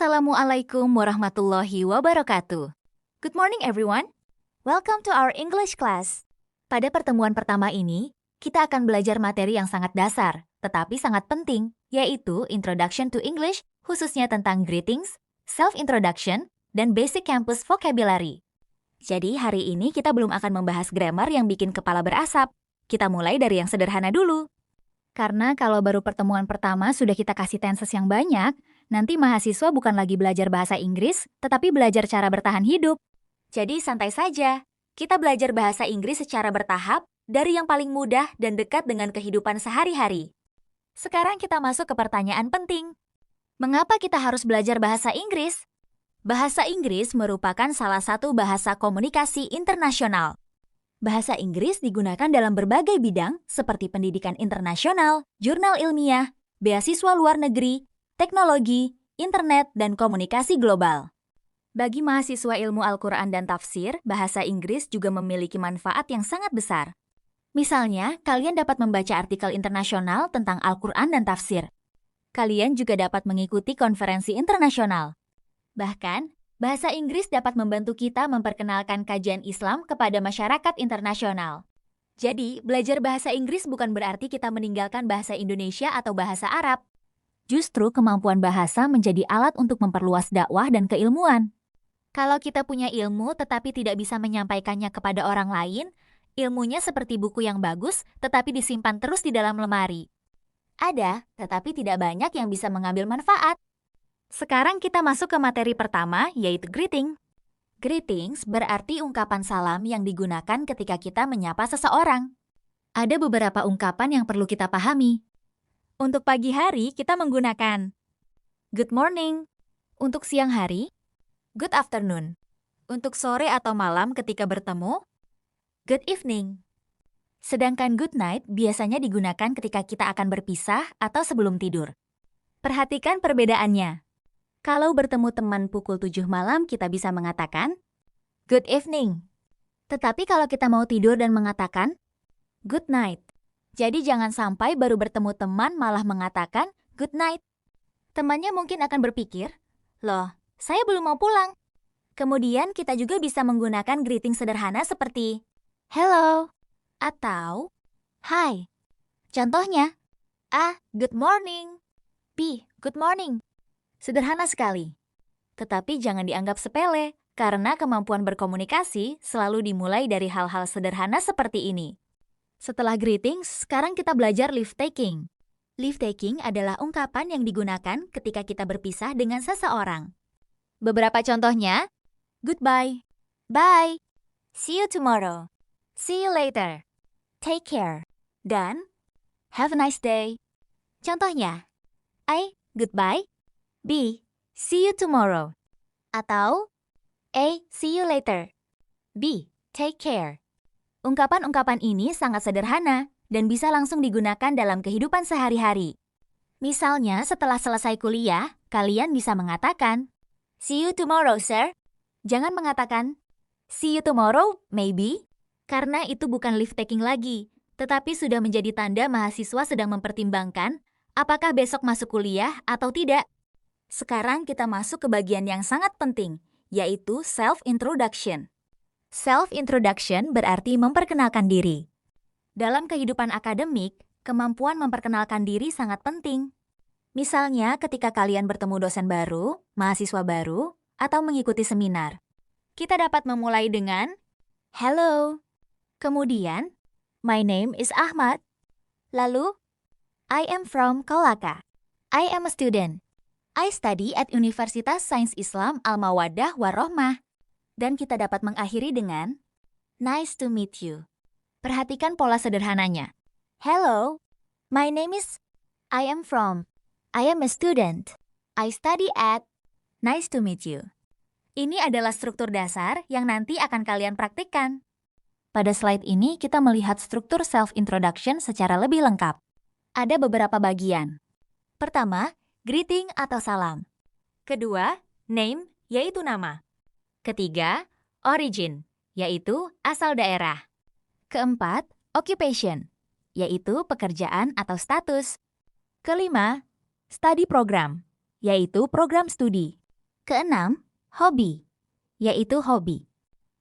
Assalamualaikum warahmatullahi wabarakatuh. Good morning everyone. Welcome to our English class. Pada pertemuan pertama ini, kita akan belajar materi yang sangat dasar, tetapi sangat penting, yaitu Introduction to English, khususnya tentang greetings, self-introduction, dan basic campus vocabulary. Jadi hari ini kita belum akan membahas grammar yang bikin kepala berasap. Kita mulai dari yang sederhana dulu. Karena kalau baru pertemuan pertama sudah kita kasih tenses yang banyak, nanti mahasiswa bukan lagi belajar bahasa Inggris, tetapi belajar cara bertahan hidup. Jadi santai saja, kita belajar bahasa Inggris secara bertahap dari yang paling mudah dan dekat dengan kehidupan sehari-hari. Sekarang kita masuk ke pertanyaan penting. Mengapa kita harus belajar bahasa Inggris? Bahasa Inggris merupakan salah satu bahasa komunikasi internasional. Bahasa Inggris digunakan dalam berbagai bidang seperti pendidikan internasional, jurnal ilmiah, beasiswa luar negeri, teknologi, internet, dan komunikasi global. Bagi mahasiswa ilmu Al-Quran dan tafsir, bahasa Inggris juga memiliki manfaat yang sangat besar. Misalnya, kalian dapat membaca artikel internasional tentang Al-Quran dan tafsir. Kalian juga dapat mengikuti konferensi internasional. Bahkan, bahasa Inggris dapat membantu kita memperkenalkan kajian Islam kepada masyarakat internasional. Jadi, belajar bahasa Inggris bukan berarti kita meninggalkan bahasa Indonesia atau bahasa Arab. Justru kemampuan bahasa menjadi alat untuk memperluas dakwah dan keilmuan. Kalau kita punya ilmu tetapi tidak bisa menyampaikannya kepada orang lain, ilmunya seperti buku yang bagus tetapi disimpan terus di dalam lemari. Ada, tetapi tidak banyak yang bisa mengambil manfaat. Sekarang kita masuk ke materi pertama, yaitu greeting. Greetings berarti ungkapan salam yang digunakan ketika kita menyapa seseorang. Ada beberapa ungkapan yang perlu kita pahami. Untuk pagi hari, kita menggunakan good morning. Untuk siang hari, good afternoon. Untuk sore atau malam ketika bertemu, good evening. Sedangkan good night biasanya digunakan ketika kita akan berpisah atau sebelum tidur. Perhatikan perbedaannya. Kalau bertemu teman pukul 7 malam, kita bisa mengatakan good evening. Tetapi kalau kita mau tidur dan mengatakan good night. Jadi jangan sampai baru bertemu teman malah mengatakan good night. Temannya mungkin akan berpikir, loh, saya belum mau pulang. Kemudian kita juga bisa menggunakan greeting sederhana seperti hello atau hi. Contohnya, A. Good morning. B. Good morning. Sederhana sekali. Tetapi jangan dianggap sepele, karena kemampuan berkomunikasi selalu dimulai dari hal-hal sederhana seperti ini. Setelah greetings, sekarang kita belajar leave taking. Leave taking adalah ungkapan yang digunakan ketika kita berpisah dengan seseorang. Beberapa contohnya, goodbye, bye, see you tomorrow, see you later, take care, dan have a nice day. Contohnya, A. Goodbye, B. See you tomorrow. Atau A. See you later. B. Take care. Ungkapan-ungkapan ini sangat sederhana dan bisa langsung digunakan dalam kehidupan sehari-hari. Misalnya, setelah selesai kuliah, kalian bisa mengatakan, see you tomorrow, sir. Jangan mengatakan, see you tomorrow, maybe. Karena itu bukan leave taking lagi, tetapi sudah menjadi tanda mahasiswa sedang mempertimbangkan apakah besok masuk kuliah atau tidak. Sekarang kita masuk ke bagian yang sangat penting, yaitu self-introduction. Self-introduction berarti memperkenalkan diri. Dalam kehidupan akademik, kemampuan memperkenalkan diri sangat penting. Misalnya ketika kalian bertemu dosen baru, mahasiswa baru, atau mengikuti seminar. Kita dapat memulai dengan hello. Kemudian, my name is Ahmad. Lalu, I am from Kolaka. I am a student. I study at Universitas Sains Islam Al-Mawaddah Warohmah. Dan kita dapat mengakhiri dengan nice to meet you. Perhatikan pola sederhananya. Hello, my name is, I am from, I am a student. I study at, nice to meet you. Ini adalah struktur dasar yang nanti akan kalian praktikkan. Pada slide ini kita melihat struktur self-introduction secara lebih lengkap. Ada beberapa bagian. Pertama, greeting atau salam. Kedua, name, yaitu nama. Ketiga, origin, yaitu asal daerah. Keempat, occupation, yaitu pekerjaan atau status. Kelima, study program, yaitu program studi. Keenam, hobby, yaitu hobi.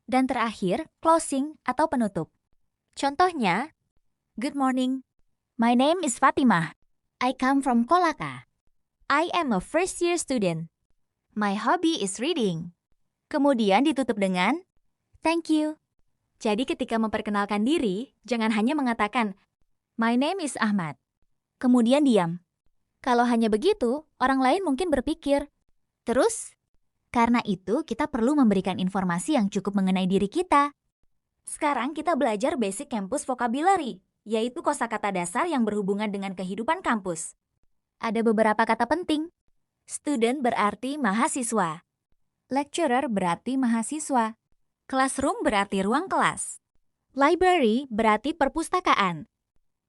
Dan terakhir, closing atau penutup. Contohnya, good morning. My name is Fatimah. I come from Kolaka. I am a first year student. My hobby is reading. Kemudian ditutup dengan thank you. Jadi ketika memperkenalkan diri, jangan hanya mengatakan my name is Ahmad. Kemudian diam. Kalau hanya begitu, orang lain mungkin berpikir, terus? Karena itu, kita perlu memberikan informasi yang cukup mengenai diri kita. Sekarang kita belajar basic campus vocabulary, yaitu kosakata dasar yang berhubungan dengan kehidupan kampus. Ada beberapa kata penting. Student berarti mahasiswa. Lecturer berarti mahasiswa. Classroom berarti ruang kelas. Library berarti perpustakaan.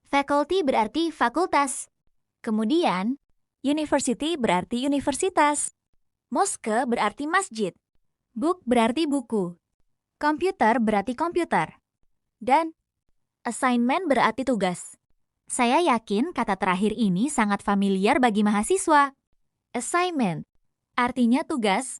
Faculty berarti fakultas. Kemudian, university berarti universitas. Mosque berarti masjid. Book berarti buku. Komputer berarti komputer. Dan assignment berarti tugas. Saya yakin kata terakhir ini sangat familiar bagi mahasiswa. Assignment artinya tugas.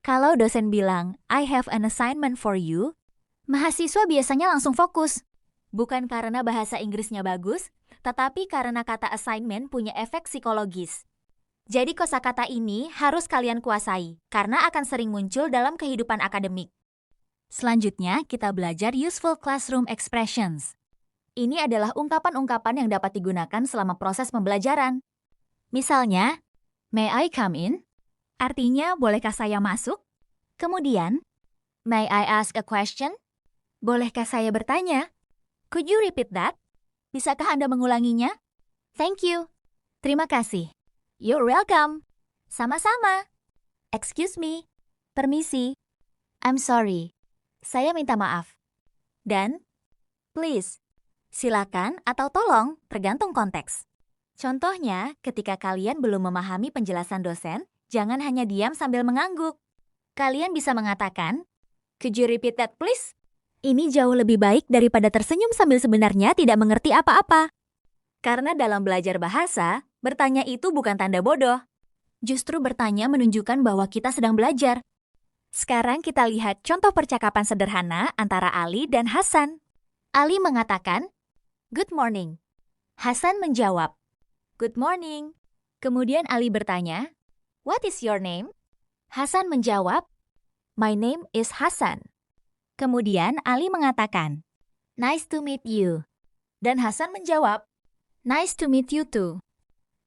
Kalau dosen bilang, I have an assignment for you, mahasiswa biasanya langsung fokus. Bukan karena bahasa Inggrisnya bagus, tetapi karena kata assignment punya efek psikologis. Jadi kosakata ini harus kalian kuasai, karena akan sering muncul dalam kehidupan akademik. Selanjutnya, kita belajar useful classroom expressions. Ini adalah ungkapan-ungkapan yang dapat digunakan selama proses pembelajaran. Misalnya, may I come in? Artinya, bolehkah saya masuk? Kemudian, may I ask a question? Bolehkah saya bertanya? Could you repeat that? Bisakah Anda mengulanginya? Thank you. Terima kasih. You're welcome. Sama-sama. Excuse me. Permisi. I'm sorry. Saya minta maaf. Dan, please. Silakan atau tolong, tergantung konteks. Contohnya, ketika kalian belum memahami penjelasan dosen, jangan hanya diam sambil mengangguk. Kalian bisa mengatakan, could you repeat that please? Ini jauh lebih baik daripada tersenyum sambil sebenarnya tidak mengerti apa-apa. Karena dalam belajar bahasa, bertanya itu bukan tanda bodoh. Justru bertanya menunjukkan bahwa kita sedang belajar. Sekarang kita lihat contoh percakapan sederhana antara Ali dan Hasan. Ali mengatakan, good morning. Hasan menjawab, good morning. Kemudian Ali bertanya, what is your name? Hasan menjawab, my name is Hasan. Kemudian Ali mengatakan, nice to meet you. Dan Hasan menjawab, nice to meet you too.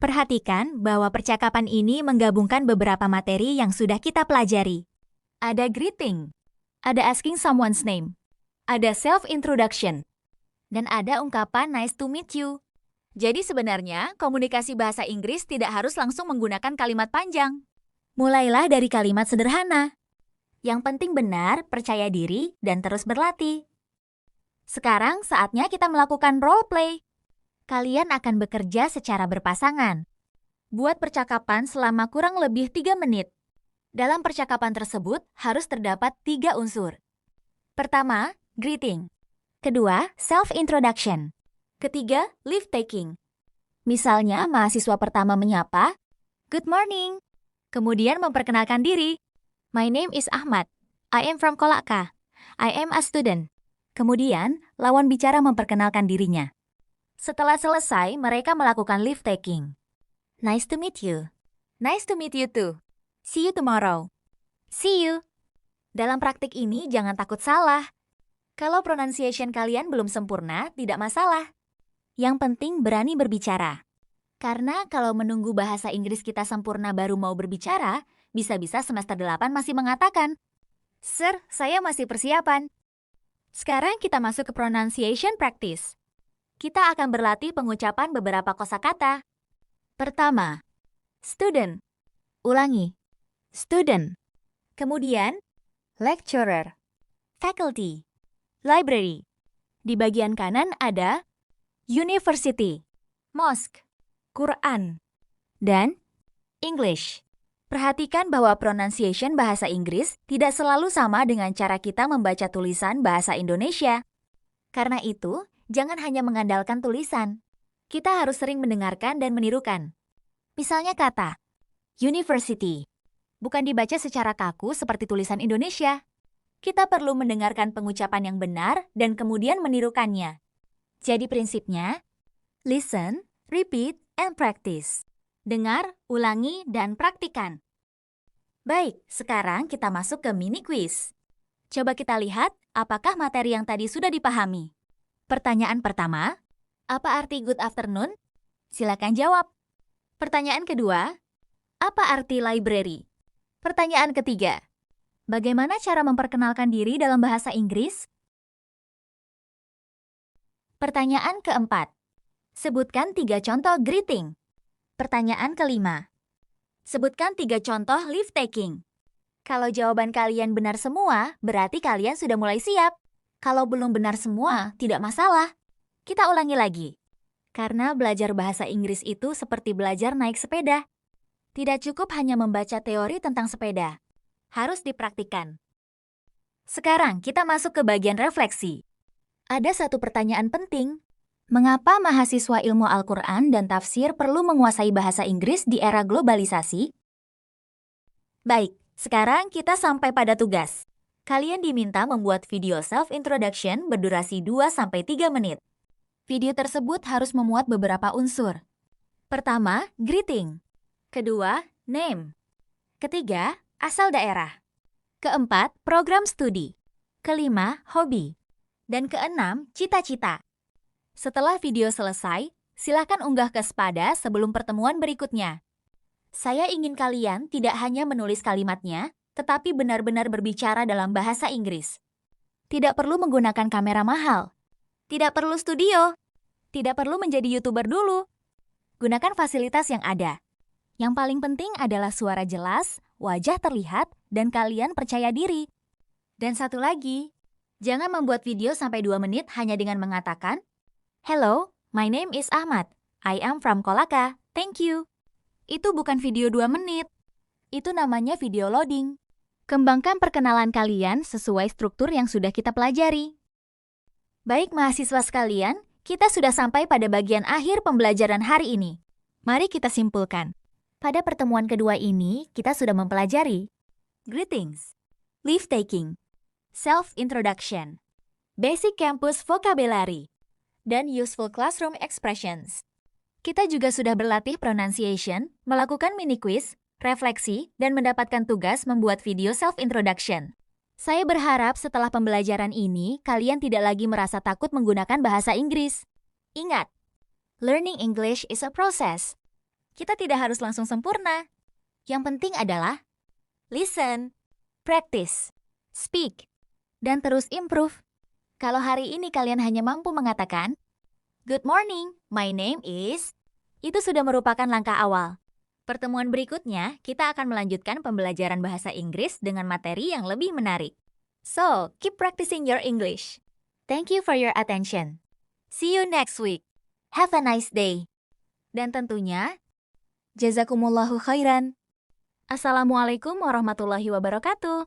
Perhatikan bahwa percakapan ini menggabungkan beberapa materi yang sudah kita pelajari. Ada greeting, ada asking someone's name, ada self-introduction, dan ada ungkapan nice to meet you. Jadi sebenarnya komunikasi bahasa Inggris tidak harus langsung menggunakan kalimat panjang. Mulailah dari kalimat sederhana. Yang penting benar, percaya diri, dan terus berlatih. Sekarang saatnya kita melakukan role play. Kalian akan bekerja secara berpasangan. Buat percakapan selama kurang lebih 3 menit. Dalam percakapan tersebut harus terdapat 3 unsur. Pertama, greeting. Kedua, self-introduction. Ketiga, leave-taking. Misalnya, mahasiswa pertama menyapa, good morning. Kemudian memperkenalkan diri. My name is Ahmad. I am from Kolaka. I am a student. Kemudian, lawan bicara memperkenalkan dirinya. Setelah selesai, mereka melakukan leave-taking. Nice to meet you. Nice to meet you too. See you tomorrow. See you. Dalam praktik ini, jangan takut salah. Kalau pronunciation kalian belum sempurna, tidak masalah. Yang penting berani berbicara. Karena kalau menunggu bahasa Inggris kita sempurna baru mau berbicara, bisa-bisa semester 8 masih mengatakan, Sir, saya masih persiapan. Sekarang kita masuk ke pronunciation practice. Kita akan berlatih pengucapan beberapa kosakata. Pertama, student. Ulangi, student. Kemudian, lecturer, faculty, library. Di bagian kanan ada university, mosque, Quran, dan English. Perhatikan bahwa pronunciation bahasa Inggris tidak selalu sama dengan cara kita membaca tulisan bahasa Indonesia. Karena itu, jangan hanya mengandalkan tulisan. Kita harus sering mendengarkan dan menirukan. Misalnya kata university, bukan dibaca secara kaku seperti tulisan Indonesia. Kita perlu mendengarkan pengucapan yang benar dan kemudian menirukannya. Jadi prinsipnya, listen, repeat, and practice. Dengar, ulangi, dan praktikan. Baik, sekarang kita masuk ke mini quiz. Coba kita lihat apakah materi yang tadi sudah dipahami. Pertanyaan pertama, apa arti good afternoon? Silakan jawab. Pertanyaan kedua, apa arti library? Pertanyaan ketiga, bagaimana cara memperkenalkan diri dalam bahasa Inggris? Pertanyaan keempat, sebutkan 3 contoh greeting. Pertanyaan kelima, sebutkan 3 contoh leave taking. Kalau jawaban kalian benar semua, berarti kalian sudah mulai siap. Kalau belum benar semua, tidak masalah. Kita ulangi lagi. Karena belajar bahasa Inggris itu seperti belajar naik sepeda. Tidak cukup hanya membaca teori tentang sepeda. Harus dipraktikkan. Sekarang kita masuk ke bagian refleksi. Ada satu pertanyaan penting. Mengapa mahasiswa ilmu Al-Quran dan tafsir perlu menguasai bahasa Inggris di era globalisasi? Baik, sekarang kita sampai pada tugas. Kalian diminta membuat video self-introduction berdurasi 2-3 menit. Video tersebut harus memuat beberapa unsur. Pertama, greeting. Kedua, name. Ketiga, asal daerah. Keempat, program studi. Kelima, hobi. Dan keenam, cita-cita. Setelah video selesai, silakan unggah ke Spada sebelum pertemuan berikutnya. Saya ingin kalian tidak hanya menulis kalimatnya, tetapi benar-benar berbicara dalam bahasa Inggris. Tidak perlu menggunakan kamera mahal. Tidak perlu studio. Tidak perlu menjadi YouTuber dulu. Gunakan fasilitas yang ada. Yang paling penting adalah suara jelas, wajah terlihat, dan kalian percaya diri. Dan satu lagi, jangan membuat video sampai 2 menit hanya dengan mengatakan, "Hello, my name is Ahmad. I am from Kolaka. Thank you." Itu bukan video 2 menit. Itu namanya video loading. Kembangkan perkenalan kalian sesuai struktur yang sudah kita pelajari. Baik mahasiswa sekalian, kita sudah sampai pada bagian akhir pembelajaran hari ini. Mari kita simpulkan. Pada pertemuan kedua ini, kita sudah mempelajari greetings, leave taking, self-introduction, basic campus vocabulary, dan useful classroom expressions. Kita juga sudah berlatih pronunciation, melakukan mini quiz, refleksi, dan mendapatkan tugas membuat video self-introduction. Saya berharap setelah pembelajaran ini, kalian tidak lagi merasa takut menggunakan bahasa Inggris. Ingat, learning English is a process. Kita tidak harus langsung sempurna. Yang penting adalah listen, practice, speak, dan terus improve. Kalau hari ini kalian hanya mampu mengatakan, "Good morning, my name is," itu sudah merupakan langkah awal. Pertemuan berikutnya, kita akan melanjutkan pembelajaran bahasa Inggris dengan materi yang lebih menarik. So, keep practicing your English. Thank you for your attention. See you next week. Have a nice day. Dan tentunya, jazakumullahu khairan. Assalamualaikum warahmatullahi wabarakatuh.